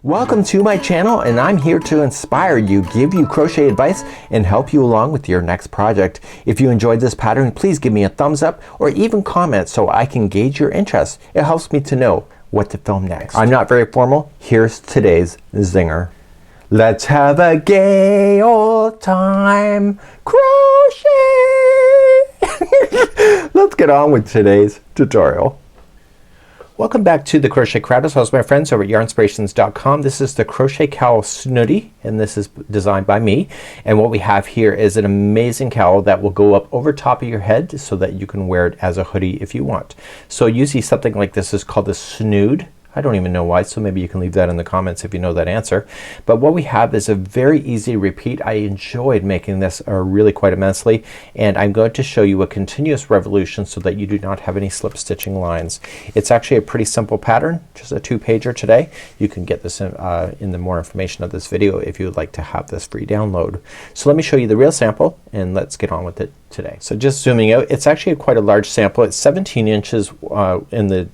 Welcome to my channel, and I'm here to inspire you, give you crochet advice, and help you along with your next project. If you enjoyed this pattern, please give me a thumbs up or even comment so I can gauge your interest. It helps me to know what to film next. I'm not very formal. Here's today's zinger. Let's have a gay old time crochet. Let's get on with today's tutorial. Welcome back to the Crochet Crowd. As well as my friends over at yarnspirations.com. This is the Crochet Cowl Snoodie, and this is designed by me. And what we have here is an amazing cowl that will go up over top of your head so that you can wear it as a hoodie if you want. So usually something like this is called a snood. I don't even know why, so maybe you can leave that in the comments if you know that answer. But what we have is a very easy repeat. I enjoyed making this really quite immensely, and I'm going to show you a continuous revolution so that you do not have any slip stitching lines. It's actually a pretty simple pattern, just a 2-pager today. You can get this in the more information of this video if you would like to have this free download. So let me show you the real sample and let's get on with it today. So just zooming out, it's actually quite a large sample. It's 17 inches in the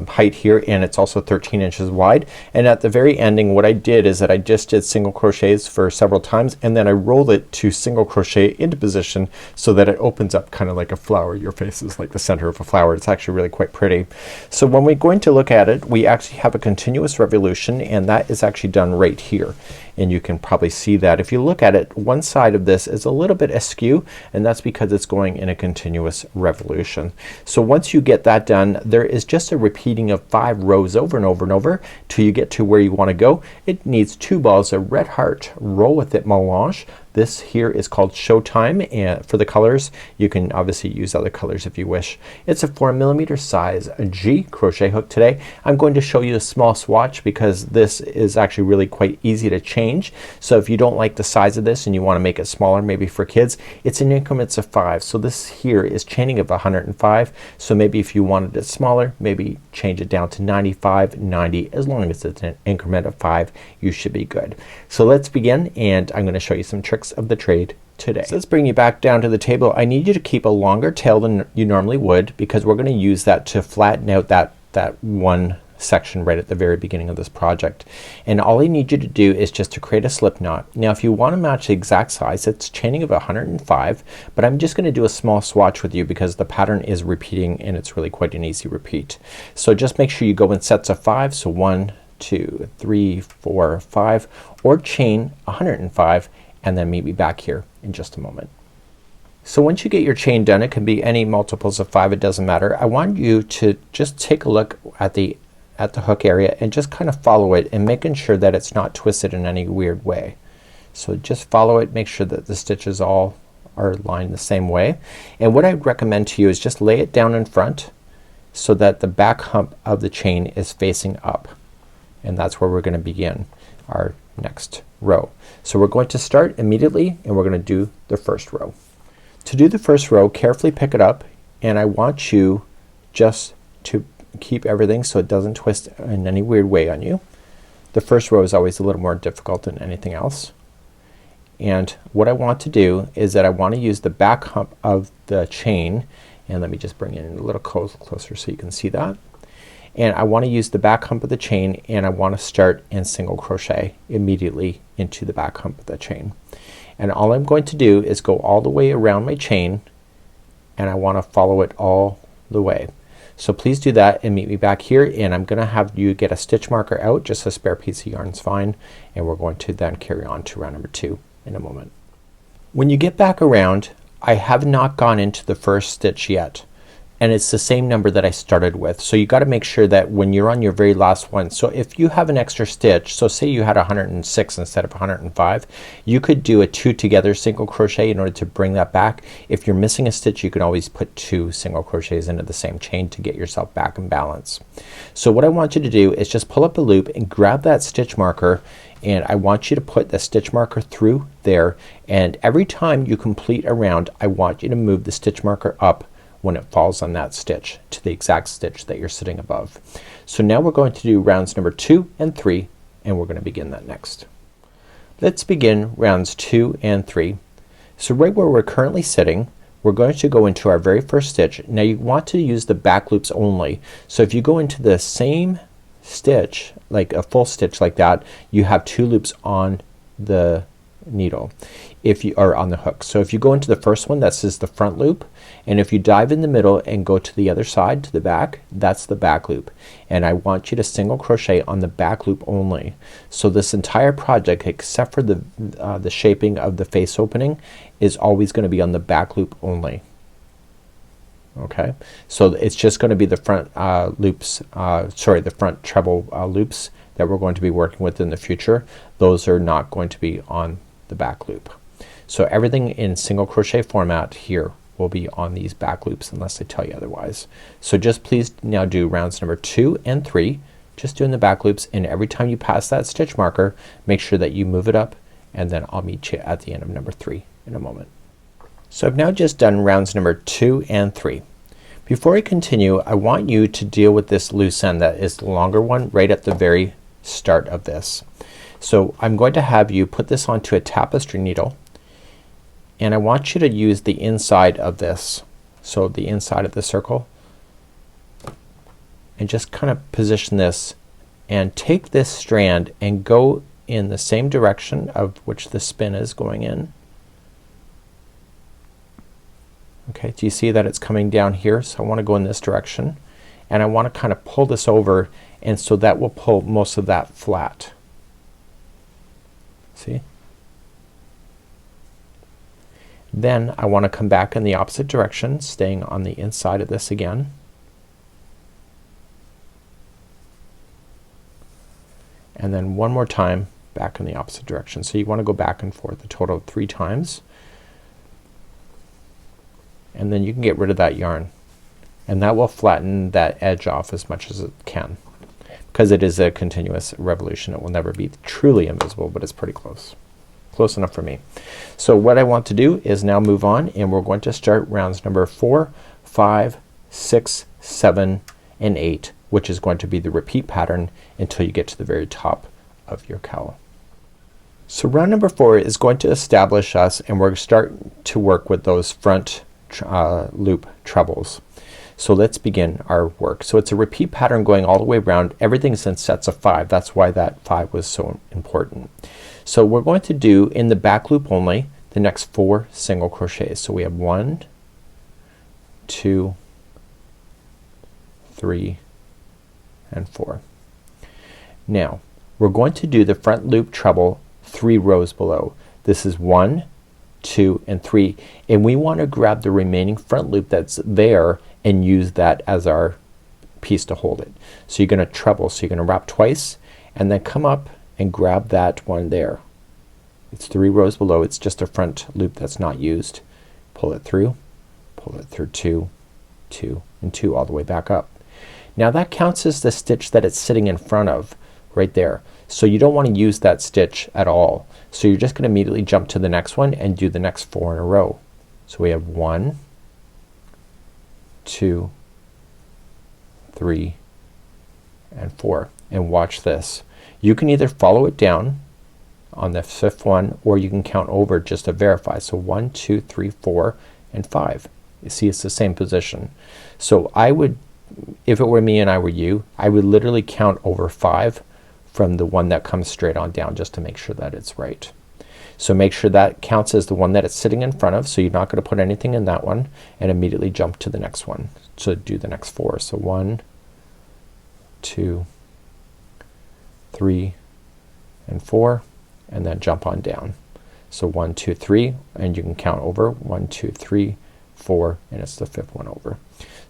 height here, and it's also 13 inches wide. And at the very ending, what I did is that I just did single crochets for several times, and then I rolled it to single crochet into position so that it opens up kind of like a flower. Your face is like the center of a flower. It's actually really quite pretty. So when we're going to look at it, we actually have a continuous revolution, and that is actually done right here. And you can probably see that. If you look at it, one side of this is a little bit askew, and that's because it's going in a continuous revolution. So once you get that done, there is just a repeating of 5 rows over and over and over till you get to where you want to go. It needs 2 balls of red heart roll with it melange. This here is called Showtime, and for the colors you can obviously use other colors if you wish. It's a 4mm size G crochet hook today. I'm going to show you a small swatch because this is actually really quite easy to change. So if you don't like the size of this and you want to make it smaller, maybe for kids, it's in increments of 5. So this here is chaining of 105. So maybe if you wanted it smaller, maybe change it down to 95, 90. As long as it's an increment of 5, you should be good. So let's begin, and I'm going to show you some tricks of the trade today. So let's bring you back down to the table. I need you to keep a longer tail than you normally would because we're going to use that to flatten out that one section right at the very beginning of this project. And all I need you to do is just to create a slip knot. Now if you want to match the exact size, it's chaining of 105, but I'm just going to do a small swatch with you because the pattern is repeating and it's really quite an easy repeat. So just make sure you go in sets of 5. So 1, 2, 3, 4, 5, or chain 105 and then meet me back here in just a moment. So once you get your chain done, it can be any multiples of 5, it doesn't matter. I want you to just take a look at the hook area and just kind of follow it and making sure that it's not twisted in any weird way. So just follow it, make sure that the stitches all are lined the same way. And what I would recommend to you is just lay it down in front so that the back hump of the chain is facing up. And that's where we're going to begin our next row. So we're going to start immediately and we're going to do the first row. To do the first row, carefully pick it up, and I want you just to keep everything so it doesn't twist in any weird way on you. The first row is always a little more difficult than anything else. And what I want to do is that I want to use the back hump of the chain, and let me just bring it in a little closer so you can see that. And I want to use the back hump of the chain, and I want to start in single crochet immediately into the back hump of the chain. And all I'm going to do is go all the way around my chain, and I want to follow it all the way. So please do that and meet me back here, and I'm gonna have you get a stitch marker out. Just a spare piece of yarn is fine, and we're going to then carry on to round number 2 in a moment. When you get back around, I have not gone into the first stitch yet, and it's the same number that I started with. So you gotta make sure that when you're on your very last one, so if you have an extra stitch, so say you had 106 instead of 105, you could do a 2 together single crochet in order to bring that back. If you're missing a stitch, you can always put 2 single crochets into the same chain to get yourself back in balance. So what I want you to do is just pull up a loop and grab that stitch marker, and I want you to put the stitch marker through there, and every time you complete a round, I want you to move the stitch marker up when it falls on that stitch to the exact stitch that you're sitting above. So now we're going to do rounds number 2 and 3, and we're going to begin that next. Let's begin rounds 2 and 3. So right where we're currently sitting, we're going to go into our very first stitch. Now you want to use the back loops only. So if you go into the same stitch, like a full stitch like that, you have 2 loops on the needle if you are on the hook. So if you go into the first one, that's just the front loop, and if you dive in the middle and go to the other side to the back, that's the back loop. And I want you to single crochet on the back loop only. So this entire project, except for the shaping of the face opening, is always going to be on the back loop only. Okay, so it's just going to be the front loops, the front treble loops that we're going to be working with in the future. Those are not going to be on the back loop. So everything in single crochet format here will be on these back loops unless I tell you otherwise. So just please now do rounds number 2 and 3, just doing the back loops, and every time you pass that stitch marker, make sure that you move it up, and then I'll meet you at the end of number 3 in a moment. So I've now just done rounds number 2 and 3. Before I continue, I want you to deal with this loose end that is the longer one right at the very start of this. So I'm going to have you put this onto a tapestry needle, and I want you to use the inside of this, so the inside of the circle, and just kind of position this and take this strand and go in the same direction of which the spin is going in. Okay, do you see that it's coming down here? So I want to go in this direction, and I want to kind of pull this over, and so that will pull most of that flat. See? Then I want to come back in the opposite direction, staying on the inside of this again. And then one more time back in the opposite direction. So you want to go back and forth a total of 3 times. And then you can get rid of that yarn, and that will flatten that edge off as much as it can. Because it is a continuous revolution, it will never be truly invisible, but it's pretty close. Close enough for me. So what I want to do is now move on, and we're going to start rounds number 4, 5, 6, 7, and 8, which is going to be the repeat pattern until you get to the very top of your cowl. So round number 4 is going to establish us, and we're going to start to work with those front loop trebles. So let's begin our work. So it's a repeat pattern going all the way around. Everything's in sets of 5. That's why that 5 was so important. So we're going to do in the back loop only the next 4 single crochets. So we have 1, 2, 3, and 4. Now we're going to do the front loop treble 3 rows below. This is 1, 2, and 3, and we want to grab the remaining front loop that's there and use that as our piece to hold it. So you're going to treble, so you're going to wrap twice and then come up and grab that one there. It's 3 rows below. It's just a front loop that's not used. Pull it through 2, 2, and 2 all the way back up. Now that counts as the stitch that it's sitting in front of right there. So you don't want to use that stitch at all. So you're just going to immediately jump to the next one and do the next 4 in a row. So we have 1, 2, 3, and 4. And watch this. You can either follow it down on the 5th one, or you can count over just to verify. So 1, 2, 3, 4, and 5. You see it's the same position. So I would, if it were me and I were you, I would literally count over 5 from the one that comes straight on down, just to make sure that it's right. So make sure that counts as the one that it's sitting in front of, so you're not going to put anything in that one, and immediately jump to the next one. So do the next 4. So 1, 2, 3, and 4, and then jump on down. So 1, 2, 3, and you can count over 1, 2, 3, 4, and it's the 5th one over.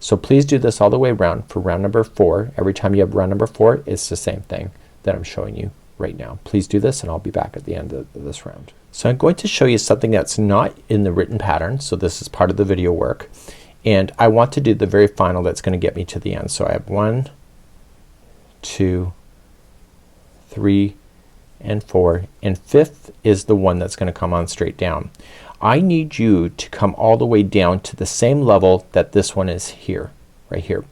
So please do this all the way around for round number 4. Every time you have round number 4, it's the same thing that I'm showing you right now. Please do this, and I'll be back at the end of this round. So I'm going to show you something that's not in the written pattern. So this is part of the video work, and I want to do the very final that's going to get me to the end. So I have 1, 2, 3, and 4, and 5th is the one that's going to come on straight down. I need you to come all the way down to the same level that this one is here, right here.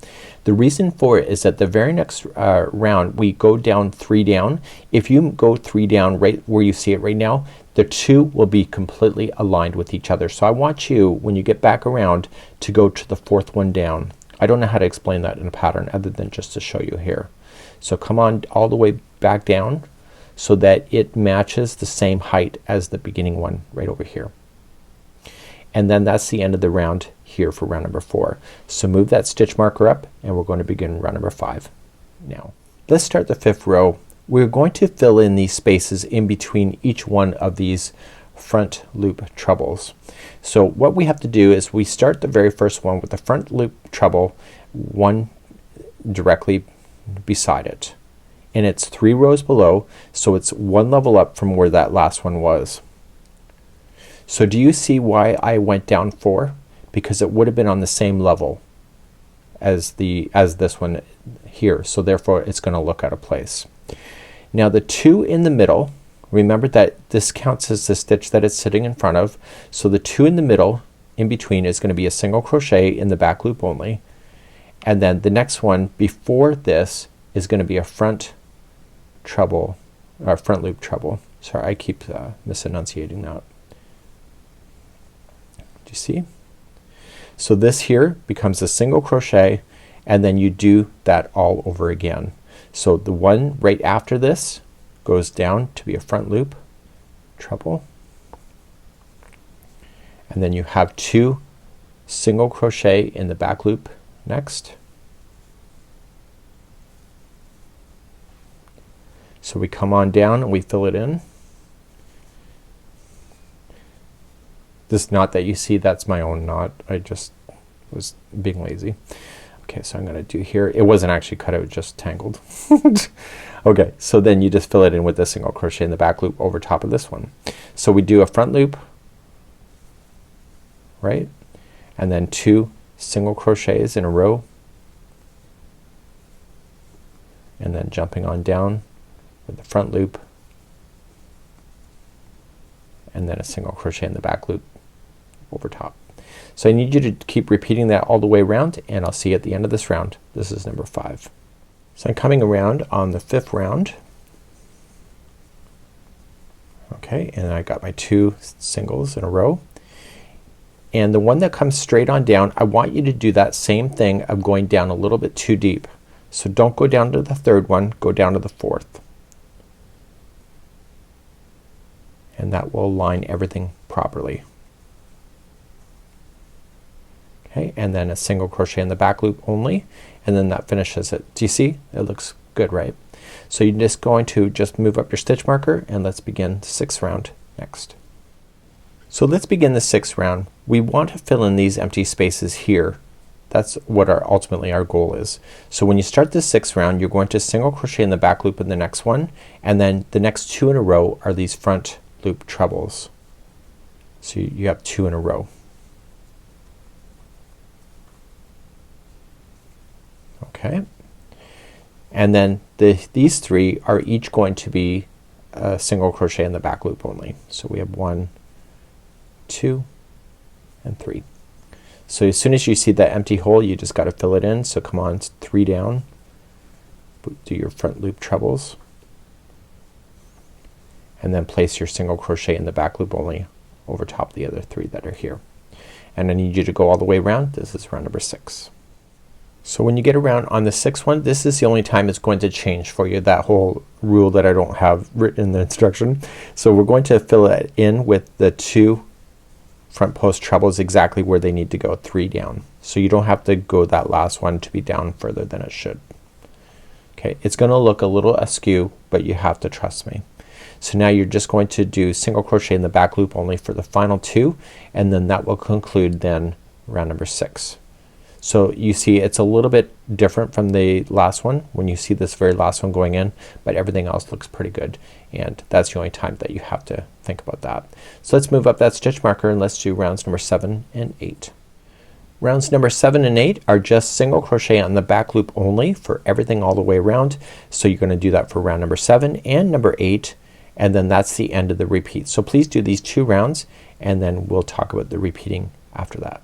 The reason for it is that the very next round we go down 3 down. If you go 3 down right where you see it right now, the 2 will be completely aligned with each other. So I want you, when you get back around, to go to the 4th one down. I don't know how to explain that in a pattern other than just to show you here. So come on all the way back down so that it matches the same height as the beginning one right over here. And then that's the end of the round here for round number 4. So move that stitch marker up and we're going to begin round number 5 now. Let's start the 5th row. We're going to fill in these spaces in between each one of these front loop trebles. So what we have to do is we start the very first one with the front loop treble, one directly beside it, and it's 3 rows below, so it's 1 level up from where that last one was. So do you see why I went down 4? Because it would have been on the same level as this one here, so therefore it's going to look out of place. Now the 2 in the middle, remember that this counts as the stitch that it's sitting in front of, so the 2 in the middle in between is going to be a single crochet in the back loop only, and then the next one before this is going to be a front treble, or front loop treble. Sorry, I keep misenunciating that. Do you see? So this here becomes a single crochet, and then you do that all over again. So the one right after this goes down to be a front loop treble, and then you have 2 single crochet in the back loop next. So we come on down and we fill it in. This knot that you see, that's my own knot. I just was being lazy. Okay, so I'm gonna do here. It wasn't actually cut, it was just tangled. Okay, so then you just fill it in with a single crochet in the back loop over top of this one. So we do a front loop, right, and then 2 single crochets in a row, and then jumping on down with the front loop, and then a single crochet in the back loop over top. So I need you to keep repeating that all the way around, and I'll see you at the end of this round. This is number 5. So I'm coming around on the 5th round. Okay, and I got my 2 singles in a row, and the one that comes straight on down, I want you to do that same thing of going down a little bit too deep. So don't go down to the 3rd one, go down to the 4th, and that will align everything properly. Okay, and then a single crochet in the back loop only, and then that finishes it. Do you see? It looks good, right? So you're just going to just move up your stitch marker, and let's begin the 6th round next. So let's begin the 6th round. We want to fill in these empty spaces here. That's what ultimately our goal is. So when you start the 6th round, you're going to single crochet in the back loop in the next one, and then the next 2 in a row are these front loop trebles. So you have 2 in a row. Okay, and then these 3 are each going to be a single crochet in the back loop only. So we have 1, 2, and 3. So as soon as you see that empty hole, you just got to fill it in. So come on, 3 down, do your front loop trebles, and then place your single crochet in the back loop only over top of the other 3 that are here. And I need you to go all the way around. This is round number 6. So when you get around on the 6th one, this is the only time it's going to change for you, that whole rule that I don't have written in the instruction. So we're going to fill it in with the 2 front post trebles exactly where they need to go, 3 down. So you don't have to go that last one to be down further than it should. Okay, it's gonna look a little askew, but you have to trust me. So now you're just going to do single crochet in the back loop only for the final 2, and then that will conclude then round number 6. So you see it's a little bit different from the last one when you see this very last one going in, but everything else looks pretty good, and that's the only time that you have to think about that. So let's move up that stitch marker and let's do rounds number 7 and 8. Rounds number 7 and 8 are just single crochet on the back loop only for everything all the way around. So you're gonna do that for round number 7 and number 8, and then that's the end of the repeat. So please do these 2 rounds, and then we'll talk about the repeating after that.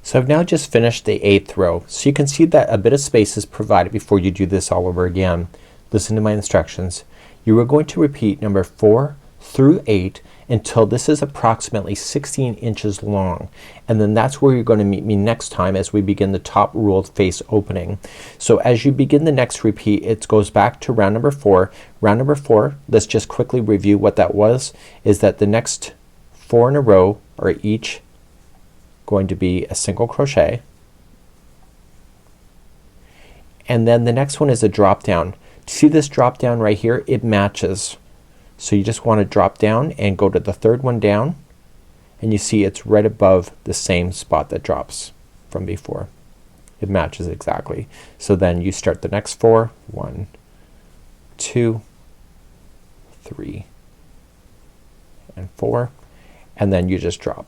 So I've now just finished the 8th row. So you can see that a bit of space is provided before you do this all over again. Listen to my instructions. You are going to repeat number 4 through 8, until this is approximately 16 inches long, and then that's where you're going to meet me next time as we begin the top ruled face opening. So as you begin the next repeat, it goes back to round number 4. Round number 4, let's just quickly review what that was, is that the next 4 in a row are each going to be a single crochet, and then the next one is a drop down. See this drop down right here? It matches. So you just want to drop down and go to the third one down, and you see it's right above the same spot that drops from before. It matches exactly. So then you start the next 4. 1, 2, 3, and 4, and then you just drop.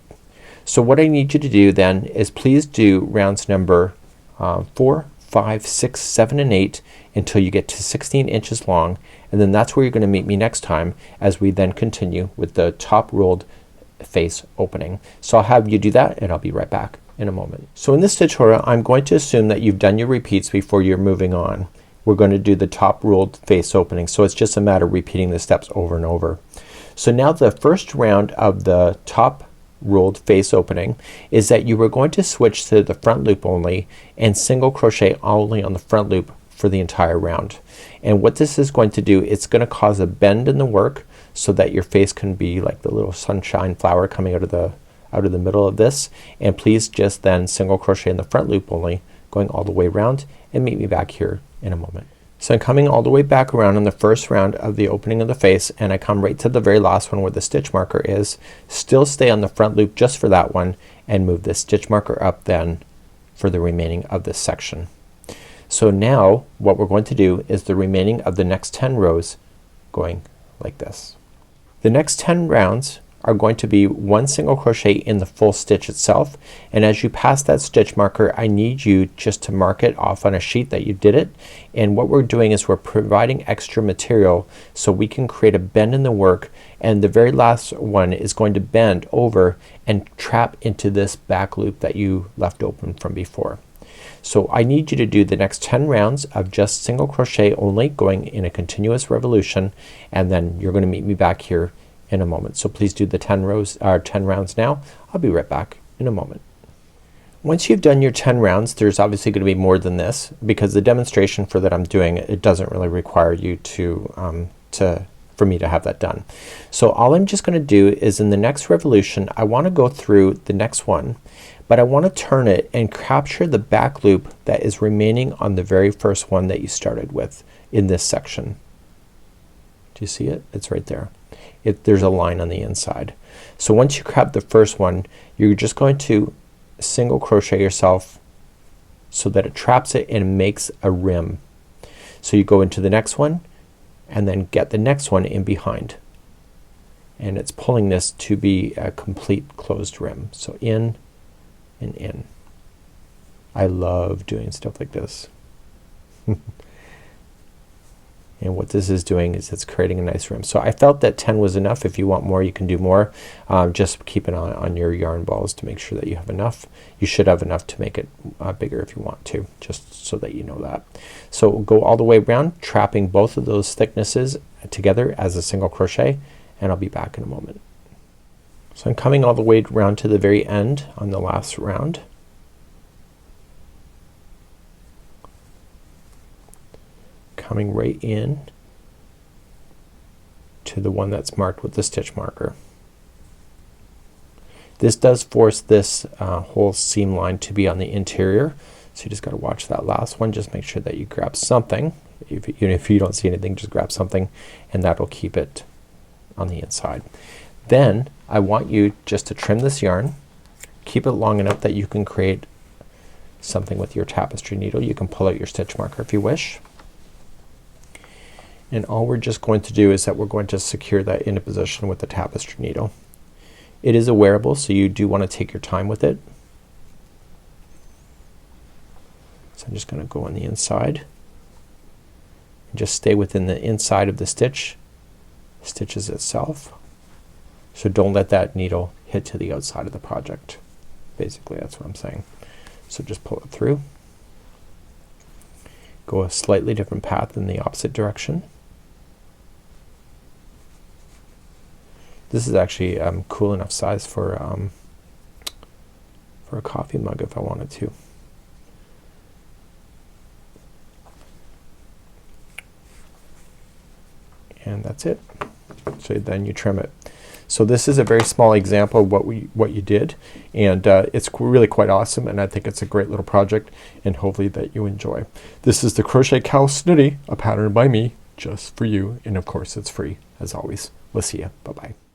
So what I need you to do then is please do rounds number 4, 5, 6, 7, and 8 until you get to 16 inches long, and then that's where you're going to meet me next time as we then continue with the top ruled face opening. So I'll have you do that, and I'll be right back in a moment. So in this tutorial I'm going to assume that you've done your repeats before you're moving on. We're going to do the top ruled face opening, so it's just a matter of repeating the steps over and over. So now the first round of the top ruled face opening is that you were going to switch to the front loop only and single crochet only on the front loop for the entire round. And what this is going to do, it's going to cause a bend in the work so that your face can be like the little sunshine flower coming out of the middle of this. And please just then single crochet in the front loop only, going all the way around, and meet me back here in a moment. So I'm coming all the way back around in the first round of the opening of the face, and I come right to the very last one where the stitch marker is. Still stay on the front loop just for that one, and move the stitch marker up then for the remaining of this section. So now what we're going to do is the remaining of the next 10 rows going like this. The next 10 rounds are going to be 1 single crochet in the full stitch itself, and as you pass that stitch marker I need you just to mark it off on a sheet that you did it. And what we're doing is we're providing extra material so we can create a bend in the work, and the very last one is going to bend over and trap into this back loop that you left open from before. So I need you to do the next 10 rounds of just single crochet only, going in a continuous revolution, and then you're going to meet me back here in a moment. So please do the 10 rounds now. I'll be right back in a moment. Once you've done your 10 rounds, there's obviously going to be more than this because the demonstration for that I'm doing, it doesn't really require you for me to have that done. So all I'm just going to do is in the next revolution I want to go through the next one, but I want to turn it and capture the back loop that is remaining on the very first one that you started with in this section. Do you see it? It's right there. There's a line on the inside. So once you grab the first one, you're just going to single crochet yourself so that it traps it and makes a rim. So you go into the next one and then get the next one in behind, and it's pulling this to be a complete closed rim. So in and in. I love doing stuff like this. And what this is doing is it's creating a nice rim. So I felt that 10 was enough. If you want more you can do more. Just keep an eye on your yarn balls to make sure that you have enough. You should have enough to make it bigger if you want to, just so that you know that. So go all the way around, trapping both of those thicknesses together as a single crochet, and I'll be back in a moment. So I'm coming all the way around to the very end on the last round. Coming right in to the one that's marked with the stitch marker. This does force this whole seam line to be on the interior, so you just got to watch that last one. Just make sure that you grab something. Even if you don't see anything, just grab something, and that'll keep it on the inside. Then I want you just to trim this yarn, keep it long enough that you can create something with your tapestry needle. You can pull out your stitch marker if you wish. And all we're just going to do is that we're going to secure that into position with the tapestry needle. It is a wearable, so you do want to take your time with it. So I'm just going to go on the inside and just stay within the inside of the stitches itself. So don't let that needle hit to the outside of the project. Basically that's what I'm saying. So just pull it through. Go a slightly different path in the opposite direction. This is actually cool enough size for a coffee mug if I wanted to. And that's it. So then you trim it. So this is a very small example of what you did, and it's really quite awesome, and I think it's a great little project, and hopefully that you enjoy. This is the Crochet Cowl Snoodie, a pattern by me just for you, and of course it's free as always. We'll see you. Bye bye.